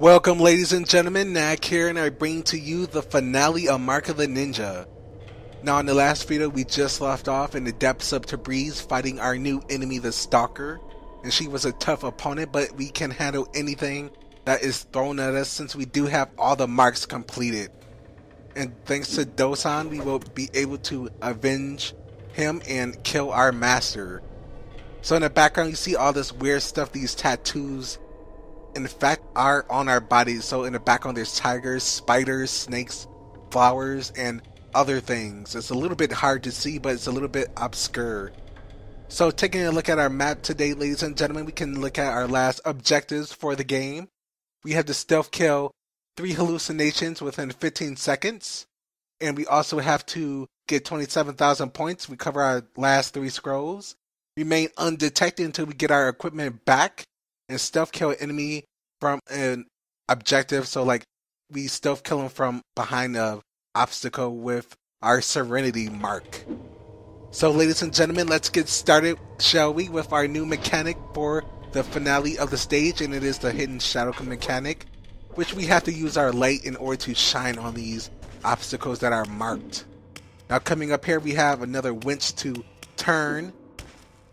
Welcome, ladies and gentlemen. Nak here, and I bring to you the finale of Mark of the Ninja. Now, in the last video, we just left off in the depths of Tabriz fighting our new enemy, the Stalker. And she was a tough opponent, but we can handle anything that is thrown at us since we do have all the marks completed. And thanks to Dosan, we will be able to avenge him and kill our master. So in the background, you see all this weird stuff, these tattoos in fact are on our bodies. So in the background there's tigers, spiders, snakes, flowers, and other things. It's a little bit hard to see, but it's a little bit obscure. So taking a look at our map today, ladies and gentlemen, we can look at our last objectives for the game. We have to stealth kill 3 hallucinations within 15 seconds. And we also have to get 27,000 points. We cover our last 3 scrolls. Remain undetected until we get our equipment back. And stealth kill an enemy from an objective. So like we stealth kill them from behind an obstacle with our Serenity mark. So ladies and gentlemen, let's get started, shall we, with our new mechanic for the finale of the stage. And it is the hidden shadow mechanic, which we have to use our light in order to shine on these obstacles that are marked. Now coming up here, we have another winch to turn.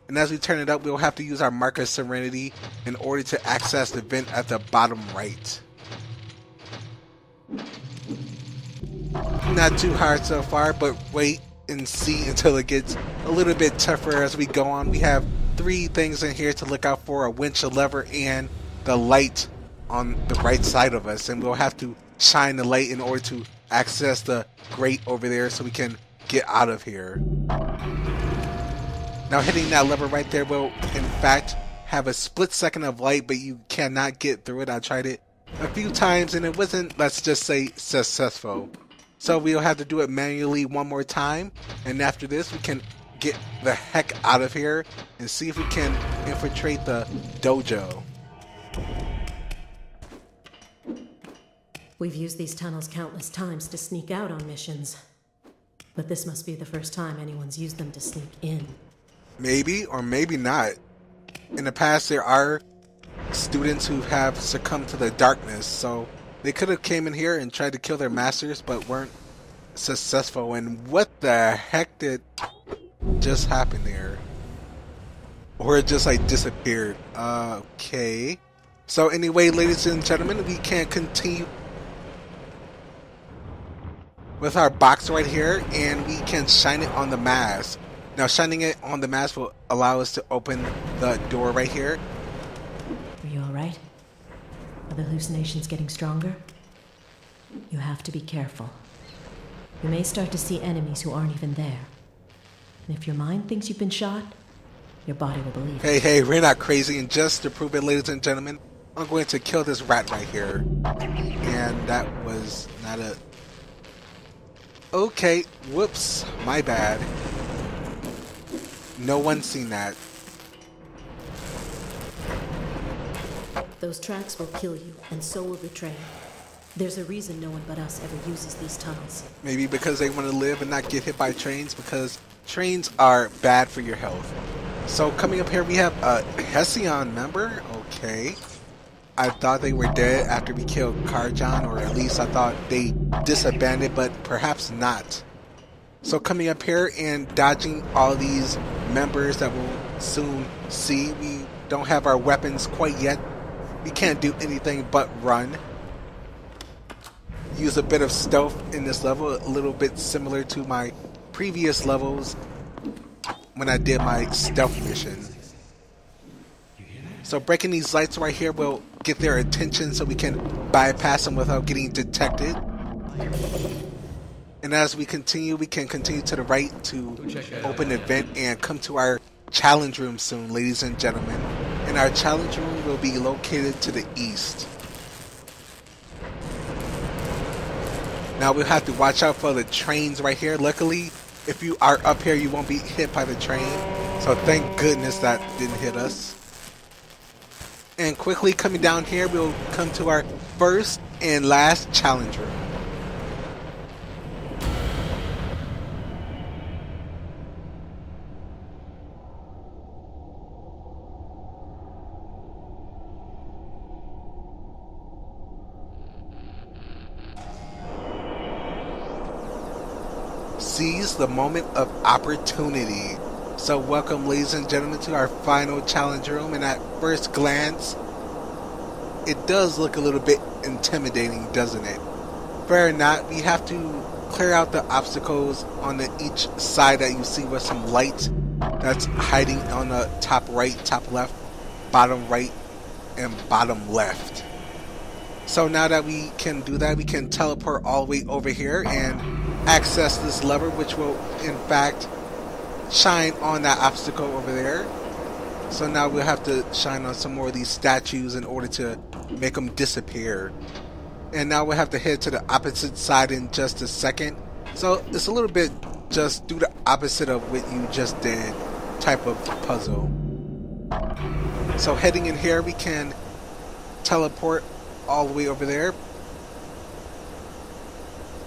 And as we turn it up, we'll have to use our mark of Serenity in order to access the vent at the bottom right. Not too hard so far, but wait and see until it gets a little bit tougher as we go on. We have 3 things in here to look out for: a winch, a lever, and the light on the right side of us. And we'll have to shine the light in order to access the grate over there so we can get out of here. Now hitting that lever right there will in fact have a split second of light, but you cannot get through it. I tried it a few times and it wasn't, let's just say, successful. So we'll have to do it manually one more time, and after this we can get the heck out of here and see if we can infiltrate the dojo. We've used these tunnels countless times to sneak out on missions, but this must be the first time anyone's used them to sneak in. Maybe or maybe not. In the past there are students who have succumbed to the darkness, so they could have came in here and tried to kill their masters but weren't successful. And what the heck did just happen there? Or it just like disappeared. Okay. So anyway, ladies and gentlemen, we can continue with our box right here, and we can shine it on the mask. Now shining it on the mask will allow us to open the door right here. Are you alright? Are the hallucinations getting stronger? You have to be careful. You may start to see enemies who aren't even there. And if your mind thinks you've been shot, your body will believe it. Hey, we're not crazy. And just to prove it, ladies and gentlemen, I'm going to kill this rat right here. And that was not a... Okay, whoops, my bad. No one's seen that. Those tracks will kill you, and so will the train. There's a reason no one but us ever uses these tunnels. Maybe because they want to live and not get hit by trains, because trains are bad for your health. So coming up here, we have a Hesion member. Okay. I thought they were dead after we killed Karjan, or at least I thought they disbanded, but perhaps not. So coming up here and dodging all these members that we'll soon see. We don't have our weapons quite yet. We can't do anything but run. Use a bit of stealth in this level, a little bit similar to my previous levels when I did my stealth mission. So breaking these lights right here will get their attention so we can bypass them without getting detected. And as we can continue to the right to open the vent and come to our challenge room soon, ladies and gentlemen. And our challenge room will be located to the east. Now we'll have to watch out for the trains right here. Luckily, if you are up here, you won't be hit by the train. So thank goodness that didn't hit us. And quickly coming down here, we'll come to our first and last challenge room. seize the moment of opportunity. So welcome, ladies and gentlemen, to our final challenge room, and at first glance, it does look a little bit intimidating, doesn't it? Fair or not, we have to clear out the obstacles on each side that you see with some light that's hiding on the top right, top left, bottom right, and bottom left. So now that we can do that, we can teleport all the way over here and access this lever, which will in fact shine on that obstacle over there. So now we'll have to shine on some more of these statues in order to make them disappear. And now we'll have to head to the opposite side in just a second. So it's a little bit just do the opposite of what you just did type of puzzle. So heading in here, we can teleport all the way over there.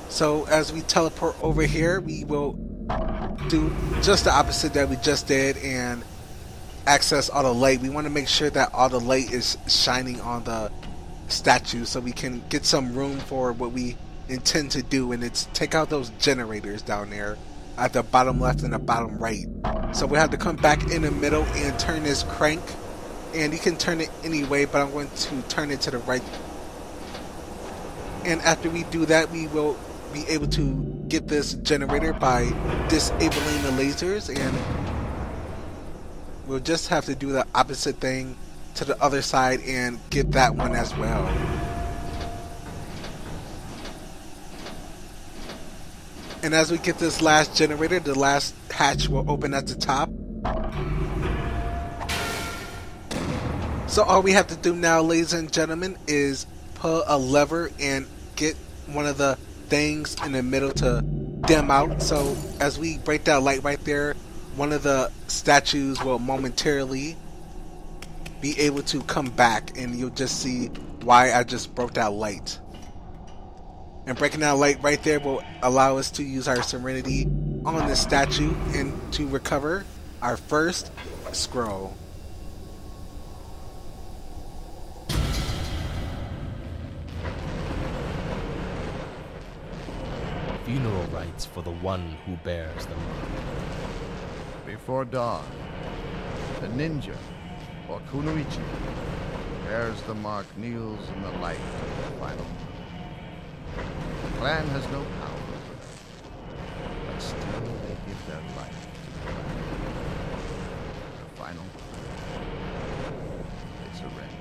So as we teleport over here, we will do just the opposite that we just did and access all the light. We want to make sure that all the light is shining on the statue so we can get some room for what we intend to do, and it's take out those generators down there at the bottom left and the bottom right. So we have to come back in the middle and turn this crank, and you can turn it any way, but I'm going to turn it to the right. And after we do that, we will be able to get this generator by disabling the lasers, and we'll just have to do the opposite thing to the other side and get that one as well. And as we get this last generator, the last hatch will open at the top. So all we have to do now, ladies and gentlemen, is pull a lever and get one of the things in the middle to dim out. So as we break that light right there, one of the statues will momentarily be able to come back, and you'll just see why I just broke that light. And breaking that light right there will allow us to use our Serenity on the statue and to recover our first scroll. Funeral rites for the one who bears the mark. Before dawn, the ninja, or Kunoichi, bears the mark, kneels in the light of the final moon. The clan has no power over them, but still they give their life to the clan. The final they surrender.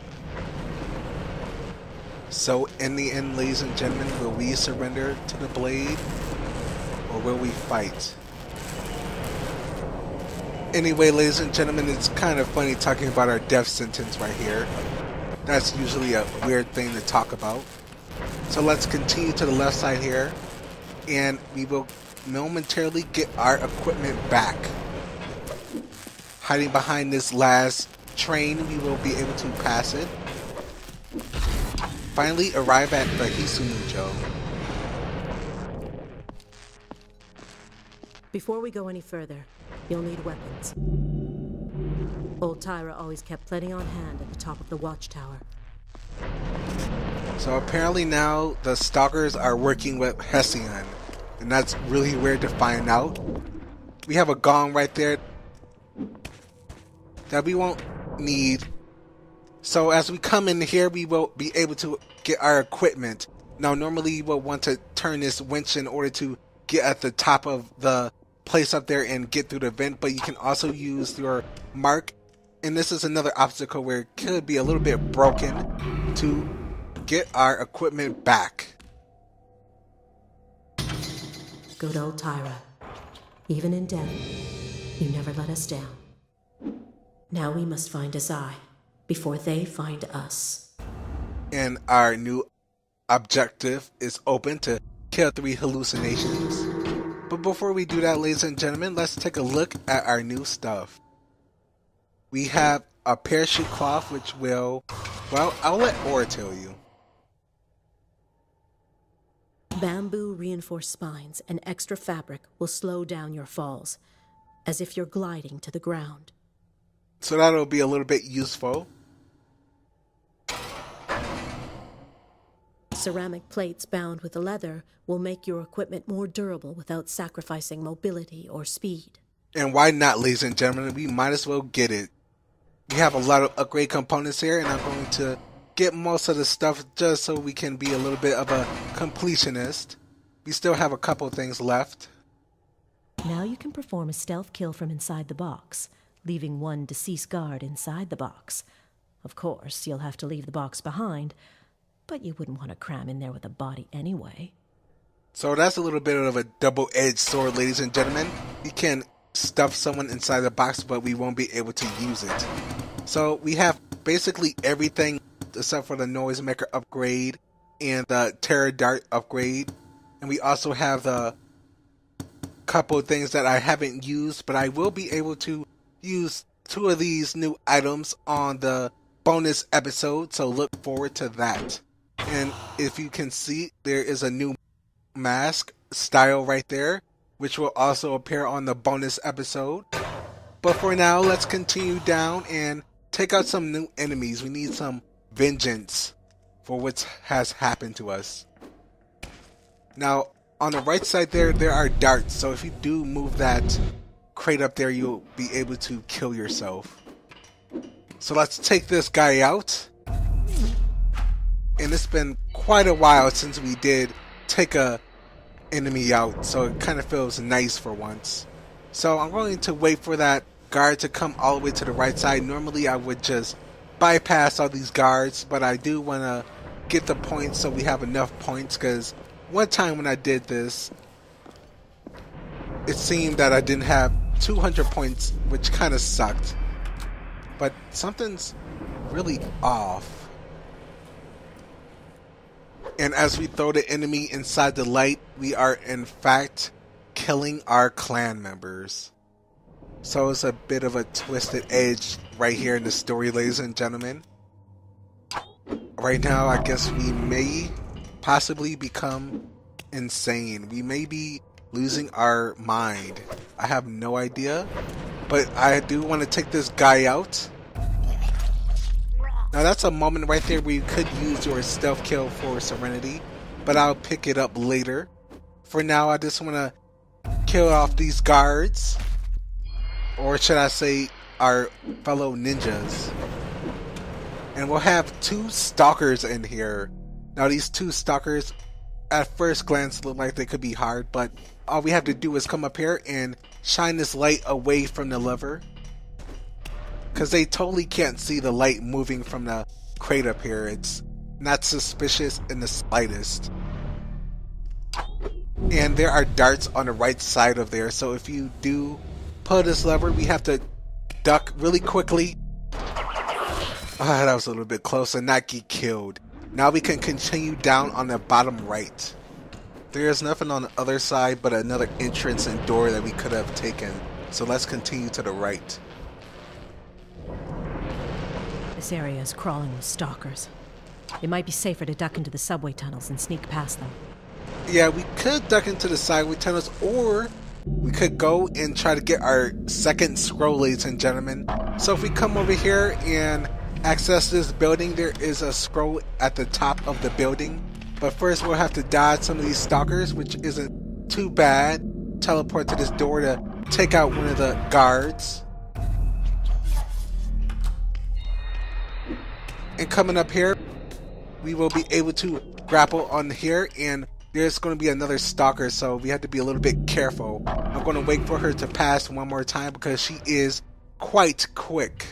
So in the end, ladies and gentlemen, will we surrender to the blade, or will we fight? Anyway, ladies and gentlemen, it's kind of funny talking about our death sentence right here. That's usually a weird thing to talk about. So let's continue to the left side here, and we will momentarily get our equipment back. Hiding behind this last train, we will be able to pass it. Finally arrive at the Hisomu-Jo. Before we go any further, you'll need weapons. Old Tyra always kept plenty on hand at the top of the watchtower. So apparently now the stalkers are working with Hessian, and that's really weird to find out. We have a gong right there that we won't need. So as we come in here, we will be able to get our equipment. Now normally you will want to turn this winch in order to get at the top of the place up there and get through the vent, but you can also use your mark, and this is another obstacle where it could be a little bit broken, to get our equipment back. Good old Tyra. Even in death, you never let us down. Now we must find Azai before they find us. And our new objective is open to kill 3 hallucinations. But before we do that, ladies and gentlemen, let's take a look at our new stuff. We have a parachute cloth, which will, well, I'll let Aura tell you. Bamboo reinforced spines and extra fabric will slow down your falls, as if you're gliding to the ground. So that'll be a little bit useful. ceramic plates bound with the leather will make your equipment more durable without sacrificing mobility or speed. And why not, ladies and gentlemen? We might as well get it. We have a lot of upgrade components here, and I'm going to get most of the stuff just so we can be a little bit of a completionist. We still have a couple things left. Now you can perform a stealth kill from inside the box, leaving one deceased guard inside the box. Of course, you'll have to leave the box behind, but you wouldn't want to cram in there with a body anyway. So that's a little bit of a double-edged sword, ladies and gentlemen. You can stuff someone inside the box, but we won't be able to use it. So we have basically everything except for the noisemaker upgrade and the terror dart upgrade. And we also have the couple of things that I haven't used, but I will be able to use 2 of these new items on the bonus episode, so look forward to that. And if you can see, there is a new mask style right there, which will also appear on the bonus episode. But for now, let's continue down and take out some new enemies. We need some vengeance for what has happened to us. Now, on the right side there are darts, so if you do move that crate up there, you'll be able to kill yourself. So let's take this guy out. And it's been quite a while since we did take a enemy out, so it kind of feels nice for once. So I'm going to wait for that guard to come all the way to the right side. Normally I would just bypass all these guards, but I do want to get the points so we have enough points, because one time when I did this, it seemed that I didn't have 200 points, which kind of sucked. But something's really off. And as we throw the enemy inside the light, we are in fact killing our clan members. So it's a bit of a twisted edge right here in the story, ladies and gentlemen. Right now, I guess we may possibly become insane. We may be losing our mind. I have no idea. But I do want to take this guy out. Now that's a moment right there where you could use your stealth kill for Serenity, but I'll pick it up later. For now, I just want to kill off these guards, or should I say our fellow ninjas. And we'll have 2 stalkers in here. Now these 2 stalkers at first glance look like they could be hard, but all we have to do is come up here and shine this light away from the lever, because they totally can't see the light moving from the crate up here. It's not suspicious in the slightest. And there are darts on the right side of there, so if you do pull this lever, we have to duck really quickly. That was a little bit close, and not get killed. Now we can continue down on the bottom right. There is nothing on the other side but another entrance and door that we could have taken, so let's continue to the right. This area is crawling with stalkers. It might be safer to duck into the subway tunnels and sneak past them. Yeah, we could duck into the sideway tunnels, or we could go and try to get our second scroll, ladies and gentlemen. So if we come over here and access this building, there is a scroll at the top of the building. But first we'll have to dodge some of these stalkers, which isn't too bad. Teleport to this door to take out one of the guards. And coming up here, we will be able to grapple on here, and there's going to be another stalker, so we have to be a little bit careful. I'm going to wait for her to pass one more time because she is quite quick.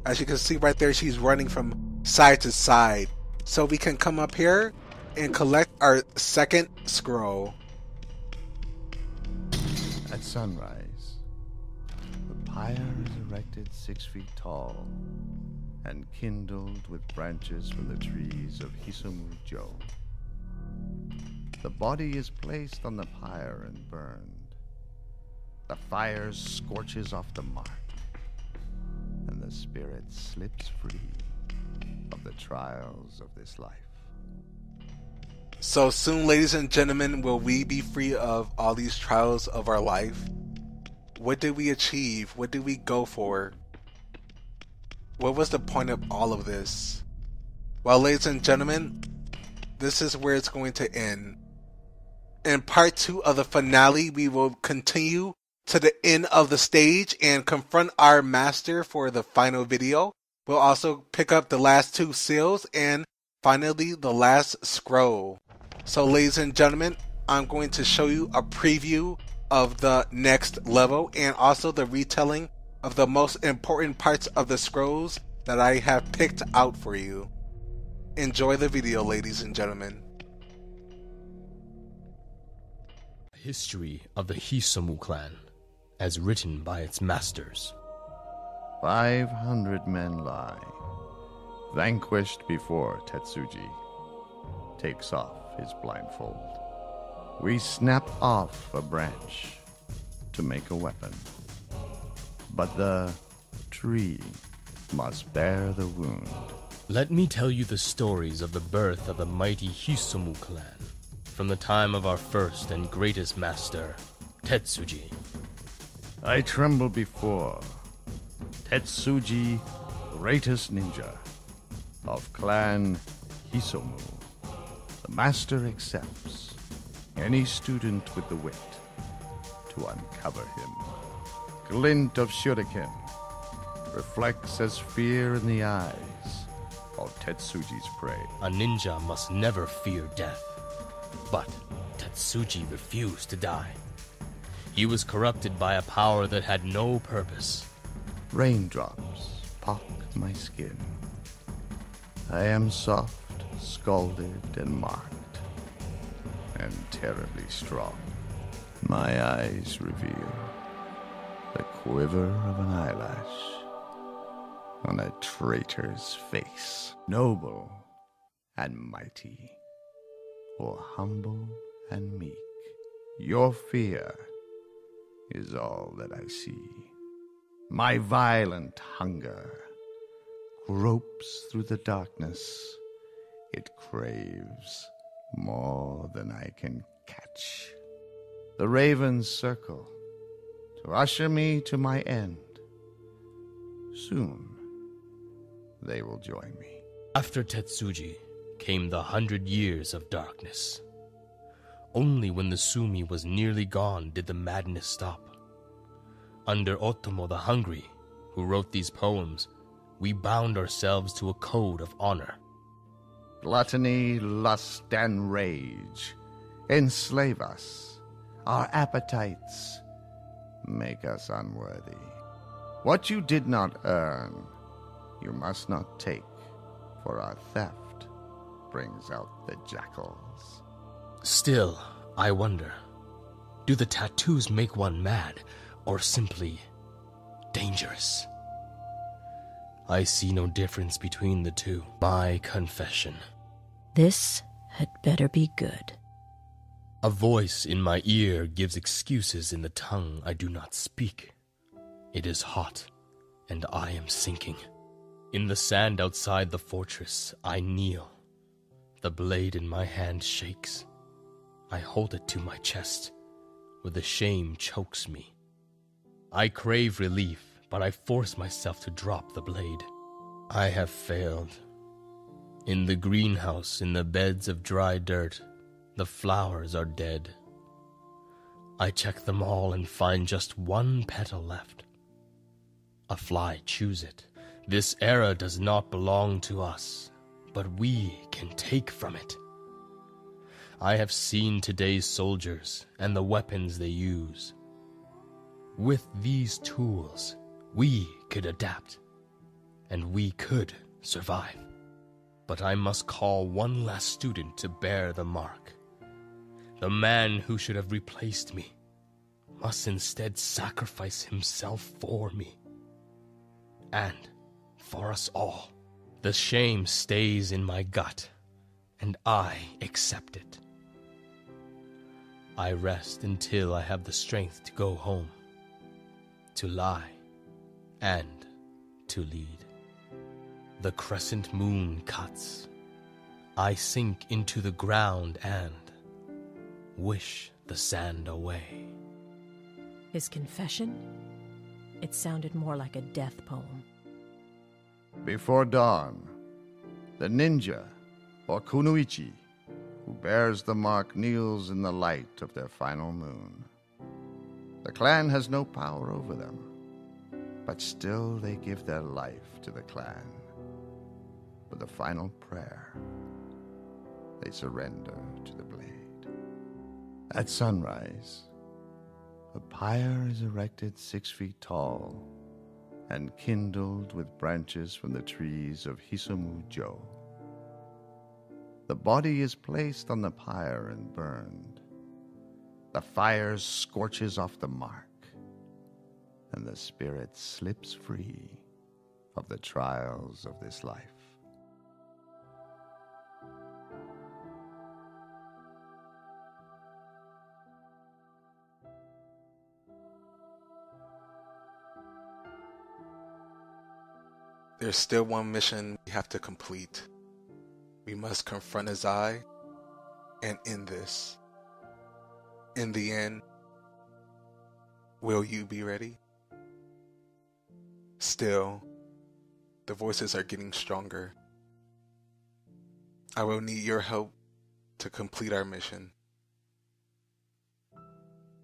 As you can see right there, she's running from side to side. So we can come up here and collect our second scroll. At sunrise, the pyre is erected 6 feet tall and kindled with branches from the trees of Hisomu-Jo. The body is placed on the pyre and burned. The fire scorches off the mark, and the spirit slips free of the trials of this life. So soon, ladies and gentlemen, will we be free of all these trials of our life? What did we achieve? What did we go for? What was the point of all of this? Well, ladies and gentlemen, this is where it's going to end. In part 2 of the finale, we will continue to the end of the stage and confront our master for the final video. We'll also pick up the last 2 seals and finally the last scroll. So ladies and gentlemen, I'm going to show you a preview of the next level and also the retelling of the most important parts of the scrolls that I have picked out for you. Enjoy the video, ladies and gentlemen. History of the Hisomu clan, as written by its masters. 500 men lie, vanquished before Tetsuji takes off his blindfold. We snap off a branch to make a weapon, but the tree must bear the wound. Let me tell you the stories of the birth of the mighty Hisomu clan, from the time of our first and greatest master, Tetsuji. I tremble before Tetsuji, greatest ninja of clan Hisomu. The master accepts any student with the wit to uncover him. Glint of shuriken reflects as fear in the eyes of Tetsuji's prey. A ninja must never fear death. But Tetsuji refused to die. He was corrupted by a power that had no purpose. Raindrops pock my skin. I am soft, scalded, and marked, and terribly strong. My eyes reveal the quiver of an eyelash on a traitor's face. Noble and mighty, or humble and meek, your fear is all that I see. My violent hunger gropes through the darkness. It craves more than I can catch. The ravens circle to usher me to my end. Soon they will join me. After Tetsuji came the 100 years of darkness. Only when the Sumi was nearly gone did the madness stop. Under Otomo the Hungry, who wrote these poems, we bound ourselves to a code of honor. Gluttony, lust, and rage enslave us. Our appetites make us unworthy. What you did not earn, you must not take, for our theft brings out the jackals. Still, I wonder, do the tattoos make one mad, or simply dangerous? I see no difference between the two. My confession. This had better be good. A voice in my ear gives excuses in the tongue I do not speak. It is hot, and I am sinking. In the sand outside the fortress, I kneel. The blade in my hand shakes. I hold it to my chest, where the shame chokes me. I crave relief, but I force myself to drop the blade. I have failed. In the greenhouse, in the beds of dry dirt, the flowers are dead. I check them all and find just one petal left. A fly chews it. This era does not belong to us, but we can take from it. I have seen today's soldiers and the weapons they use. With these tools, we could adapt, and we could survive. But I must call one last student to bear the mark. The man who should have replaced me must instead sacrifice himself for me. And for us all. The shame stays in my gut, and I accept it. I rest until I have the strength to go home, to lie, and to lead. The crescent moon cuts. I sink into the ground and wish the sand away. His confession? It sounded more like a death poem. Before dawn, the ninja, or kunoichi, bears the mark kneels in the light of their final moon. The clan has no power over them, but still they give their life to the clan. With a final prayer, they surrender to the blade. At sunrise, a pyre is erected 6 feet tall and kindled with branches from the trees of Hisomu-Jo. The body is placed on the pyre and burned. The fire scorches off the mark, and the spirit slips free of the trials of this life. There's still one mission we have to complete. We must confront his eye and end this. In the end, will you be ready? Still, the voices are getting stronger. I will need your help to complete our mission.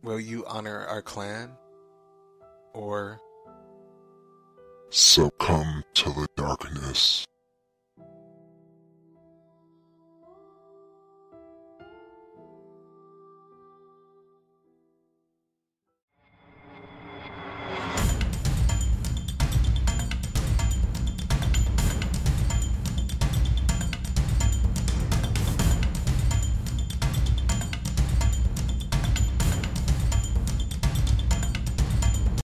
Will you honor our clan, or succumb to the darkness?